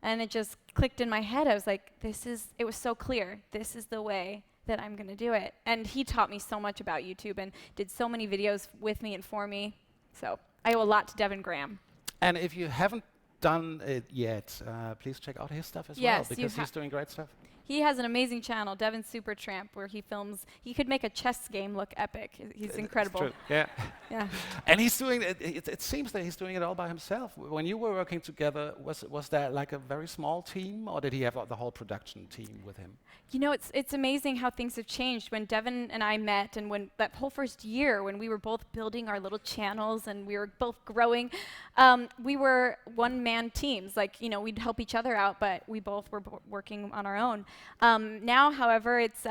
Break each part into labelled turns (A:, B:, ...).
A: And it just clicked in my head. I was like, it was so clear. This is the way that I'm going to do it. And he taught me so much about YouTube and did so many videos with me and for me. So I owe a lot to Devin Graham.
B: And if you haven't done it yet, please check out his stuff as well, because he's doing great stuff.
A: He has an amazing channel, Devin Supertramp, where he films. He could make a chess game look epic. He's incredible.
B: It's true. Yeah.
A: Yeah.
B: And he's doing it. It seems that he's doing it all by himself. When you were working together, was that like a very small team, or did he have the whole production team with him?
A: You know, it's amazing how things have changed. When Devin and I met, and when that whole first year, when we were both building our little channels and we were both growing, we were one-man teams. Like, you know, we'd help each other out, but we both were working on our own. Now, however, it's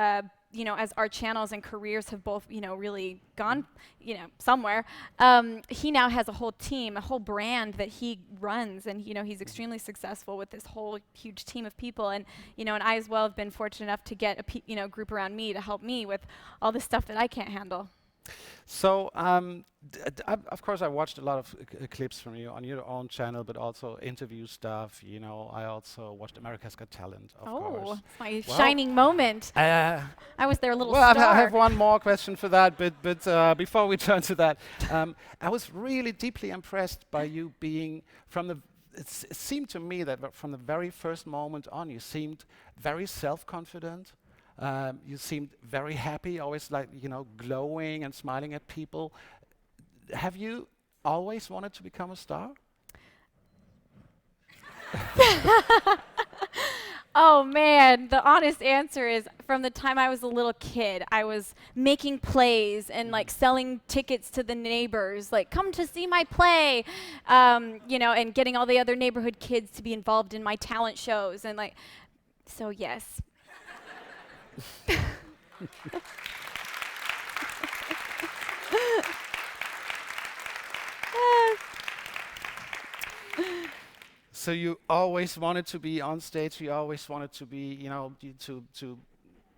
A: you know, as our channels and careers have both, you know, really gone, you know, somewhere, he now has a whole team, a whole brand that he runs, and, you know, he's extremely successful with this whole huge team of people. And, you know, and I as well have been fortunate enough to get a you know, group around me to help me with all the stuff that I can't handle.
B: So, of course, I watched a lot of clips from you on your own channel, but also interview stuff. You know, I also watched America's Got Talent, of course.
A: It's my shining moment. I was their little
B: star.
A: Well,
B: I have one more question for that, but before we turn to that, I was really deeply impressed by you being from the. It seemed to me that from the very first moment on, you seemed very self-confident. You seemed very happy, always like, you know, glowing and smiling at people. Have you always wanted to become a star?
A: Oh man, the honest answer is from the time I was a little kid, I was making plays and like selling tickets to the neighbors, like come to see my play, you know, and getting all the other neighborhood kids to be involved in my talent shows, and like, so yes.
B: So you always wanted to be on stage. You always wanted to be, you know, to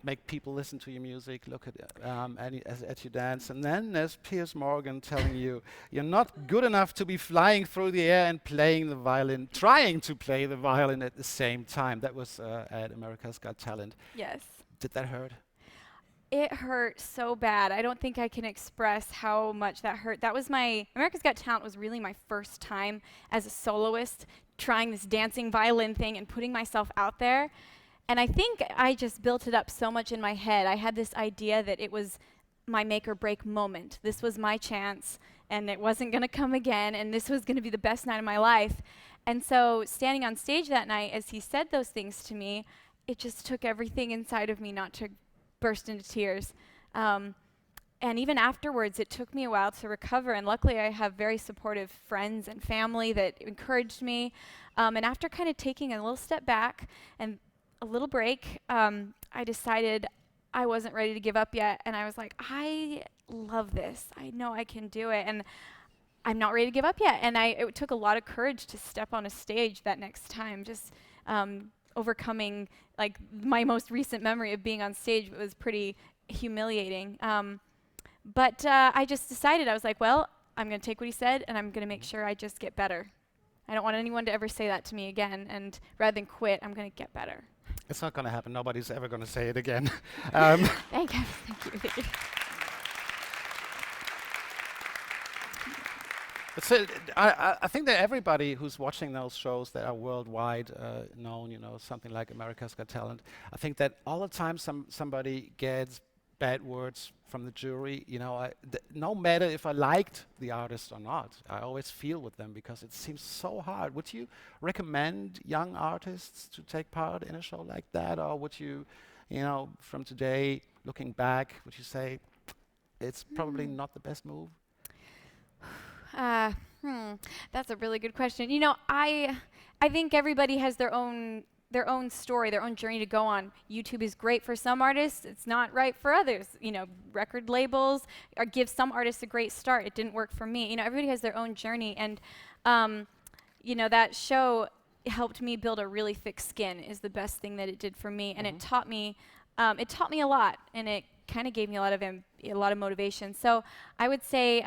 B: make people listen to your music, look at you dance. And then there's Piers Morgan telling you you're not good enough to be flying through the air and playing the violin, trying to play the violin at the same time. That was at America's Got Talent.
A: Yes.
B: Did that hurt?
A: It hurt so bad. I don't think I can express how much that hurt. That was America's Got Talent was really my first time as a soloist, trying this dancing violin thing and putting myself out there. And I think I just built it up so much in my head. I had this idea that it was my make or break moment. This was my chance, and it wasn't gonna come again, and this was gonna be the best night of my life. And so standing on stage that night, as he said those things to me, it just took everything inside of me not to burst into tears. And even afterwards, it took me a while to recover, and luckily I have very supportive friends and family that encouraged me. And after kind of taking a little step back and a little break, I decided I wasn't ready to give up yet, and I was like, I love this. I know I can do it, and I'm not ready to give up yet. And it took a lot of courage to step on a stage that next time, just overcoming, like, my most recent memory of being on stage was pretty humiliating. But I just decided, I was like, well, I'm going to take what he said, and I'm going to make sure I just get better. I don't want anyone to ever say that to me again, and rather than quit, I'm going to get better.
B: It's not going to happen. Nobody's ever going to say it again.
A: Thank you. Thank you.
B: So I think that everybody who's watching those shows that are worldwide known, you know, something like America's Got Talent, I think that all the time somebody gets bad words from the jury. You know, no matter if I liked the artist or not, I always feel with them because it seems so hard. Would you recommend young artists to take part in a show like that, or would you, you know, from today looking back, would you say it's probably not the best move?
A: That's a really good question. You know, I think everybody has their own story, their own journey to go on. YouTube is great for some artists. It's not right for others. You know, record labels give some artists a great start. It didn't work for me. You know, everybody has their own journey. And, you know, that show helped me build a really thick skin is the best thing that it did for me. And it taught me a lot. And it kind of gave me a lot of motivation. So I would say,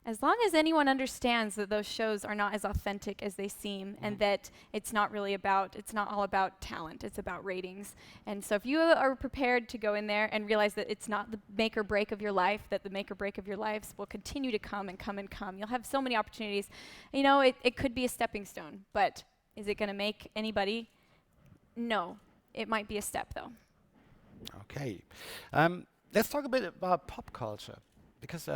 A: As long as anyone understands that those shows are not as authentic as they seem, and that it's not all about talent, it's about ratings. And so if you are prepared to go in there and realize that it's not the make or break of your life, that the make or break of your lives will continue to come and come and come. You'll have so many opportunities. You know, it could be a stepping stone, but is it gonna make anybody? No. It might be a step though.
B: Okay. Let's talk a bit about pop culture, because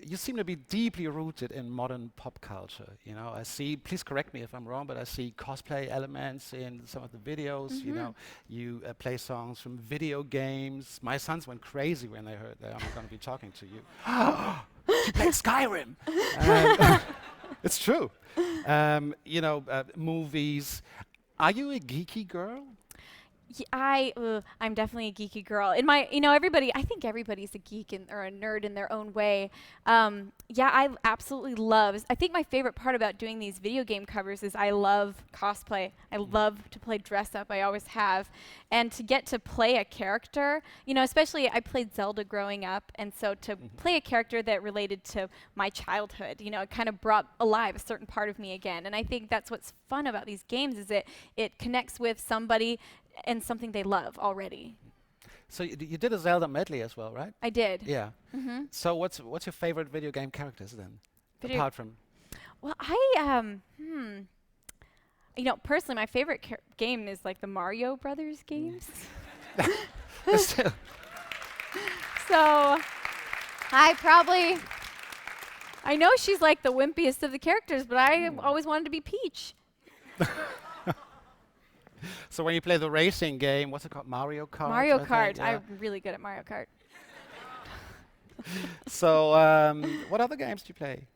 B: you seem to be deeply rooted in modern pop culture. You know, I see, please correct me if I'm wrong, but I see cosplay elements in some of the videos. You know, you play songs from video games. My sons went crazy when they heard that I'm going to be talking to you. You play Skyrim. It's true. You know, movies. Are you a geeky girl?
A: I'm definitely a geeky girl. In my, everybody, I think everybody's a geek or a nerd in their own way. Yeah, I absolutely love. I think my favorite part about doing these video game covers is I love cosplay. I love to play dress up. I always have, and to get to play a character. You know, especially I played Zelda growing up, and so to play a character that related to my childhood, you know, it kind of brought alive a certain part of me again. And I think that's what's fun about these games is it connects with somebody and something they love already.
B: So you did a Zelda medley as well, right?
A: I did.
B: Yeah. So what's your favorite video game characters then? Apart from?
A: Well, you know, personally, my favorite game is like the Mario Brothers games.
B: Still.
A: So I know she's like the wimpiest of the characters, but I always wanted to be Peach.
B: So when you play the racing game, what's it called? Mario Kart?
A: Mario Kart.
B: Yeah.
A: I'm really good at Mario Kart.
B: So what other games do you play?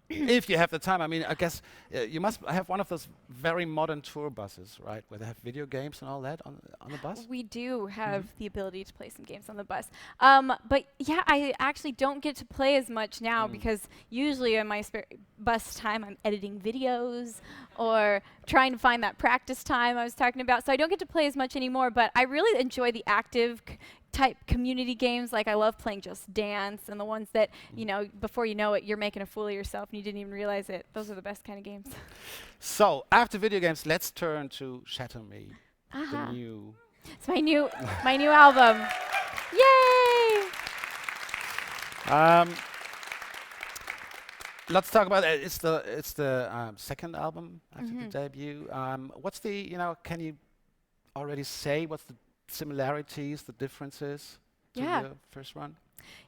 B: If you have the time. I mean, I guess you must have one of those very modern tour buses, right? Where they have video games and all that on the bus?
A: We do have the ability to play some games on the bus. But yeah, I actually don't get to play as much now because usually in my bus time, I'm editing videos or trying to find that practice time I was talking about. So I don't get to play as much anymore, but I really enjoy the active type community games. Like I love playing Just Dance and the ones that, you know, before you know it, you're making a fool of yourself and you didn't even realize it. Those are the best kind of games.
B: So after video games, let's turn to Shatter Me, the new.
A: It's my new album. Yay!
B: Let's talk about it. It's the second album after the debut. What's the, you know, can you already say what's the similarities, the differences to your first one?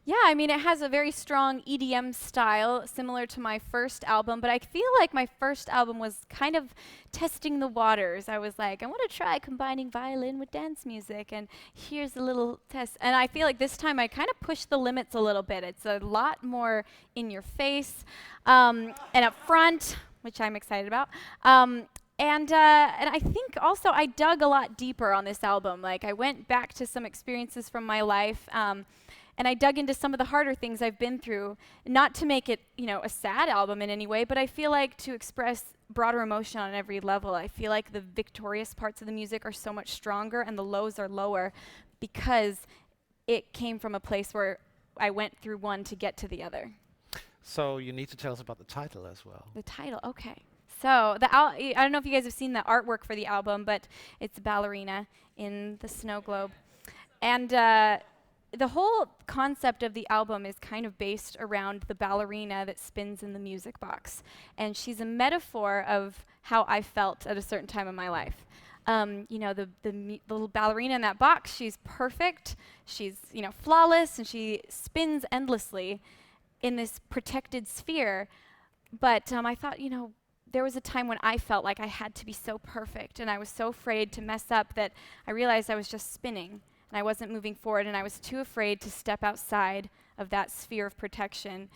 A: Yeah, I mean, it has a very strong EDM style, similar to my first album, but I feel like my first album was kind of testing the waters. I was like, I want to try combining violin with dance music, and here's a little test. And I feel like this time I kind of pushed the limits a little bit. It's a lot more in your face and up front, which I'm excited about. And I think also I dug a lot deeper on this album. Like I went back to some experiences from my life, and I dug into some of the harder things I've been through. Not to make it, you know, a sad album in any way, but I feel like to express broader emotion on every level. I feel like the victorious parts of the music are so much stronger, and the lows are lower, because it came from a place where I went through one to get to the other.
B: So you need to tell us about the title as well.
A: The title, okay. So I don't know if you guys have seen the artwork for the album, but it's a ballerina in the snow globe. And the whole concept of the album is kind of based around the ballerina that spins in the music box. And she's a metaphor of how I felt at a certain time in my life. You know, the little ballerina in that box, she's perfect, she's, you know, flawless, and she spins endlessly in this protected sphere. But I thought, you know, there was a time when I felt like I had to be so perfect, and I was so afraid to mess up that I realized I was just spinning, and I wasn't moving forward, and I was too afraid to step outside of that sphere of protection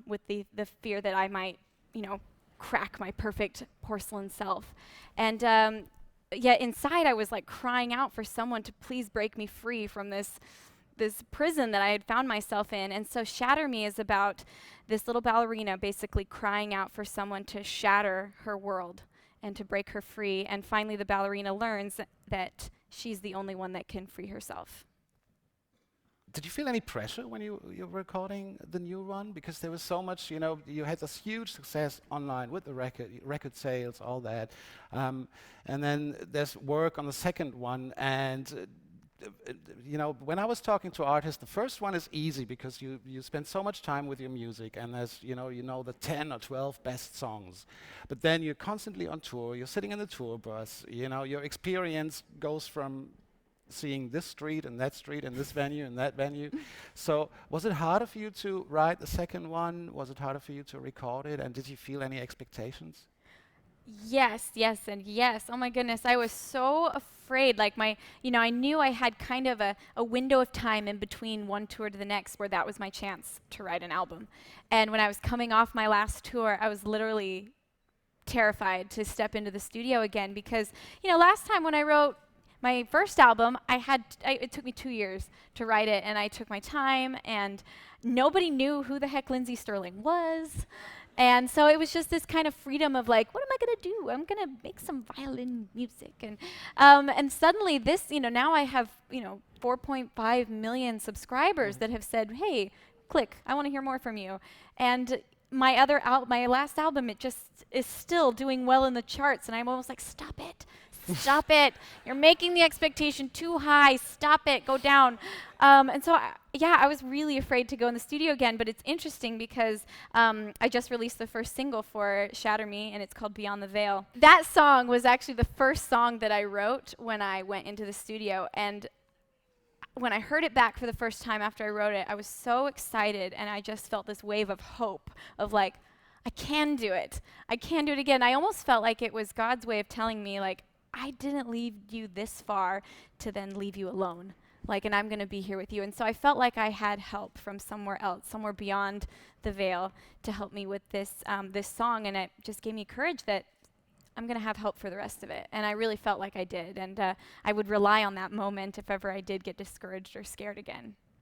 A: with the fear that I might, you know, crack my perfect porcelain self. And yet inside I was like crying out for someone to please break me free from this prison that I had found myself in. And so Shatter Me is about this little ballerina basically crying out for someone to shatter her world and to break her free. And finally the ballerina learns that she's the only one that can free herself.
B: did you feel any pressure when you were recording the new one? Because there was so much, you had this huge success online with the record sales, all that. And then there's work on the second one. And, when I was talking to artists, the first one is easy because you spend so much time with your music, and there's, the 10 or 12 best songs. But then you're constantly on tour, you're sitting in the tour bus, your experience goes from seeing this street and this venue and that venue. So was it harder for you to write the second one? Was it harder for you to record it? And did you feel any expectations?
A: Yes, yes, and yes. Oh my goodness, I was so afraid. Like I knew I had kind of a window of time in between one tour to the next where that was my chance to write an album. And when I was coming off my last tour, I was literally terrified to step into the studio again because, last time when I wrote my first album, it took me 2 years to write it, and I took my time, and nobody knew who the heck Lindsey Stirling was. And so it was just this kind of freedom of like, what am I going to do? I'm going to make some violin music. And suddenly this, now I have, 4.5 million subscribers that have said, hey, click, I want to hear more from you. And my last album, it just is still doing well in the charts. And I'm almost like, stop it. Stop it. You're making the expectation too high. Stop it. Go down. And so, I was really afraid to go in the studio again. But it's interesting because I just released the first single for Shatter Me, and it's called Beyond the Veil. That song was actually the first song that I wrote when I went into the studio. And when I heard it back for the first time after I wrote it, I was so excited, and I just felt this wave of hope of like, I can do it. I can do it again. I almost felt like it was God's way of telling me, like, I didn't leave you this far to then leave you alone. And I'm going to be here with you. And so I felt like I had help from somewhere else, somewhere beyond the veil, to help me with this song. And it just gave me courage that I'm going to have help for the rest of it. And I really felt like I did. And I would rely on that moment if ever I did get discouraged or scared again.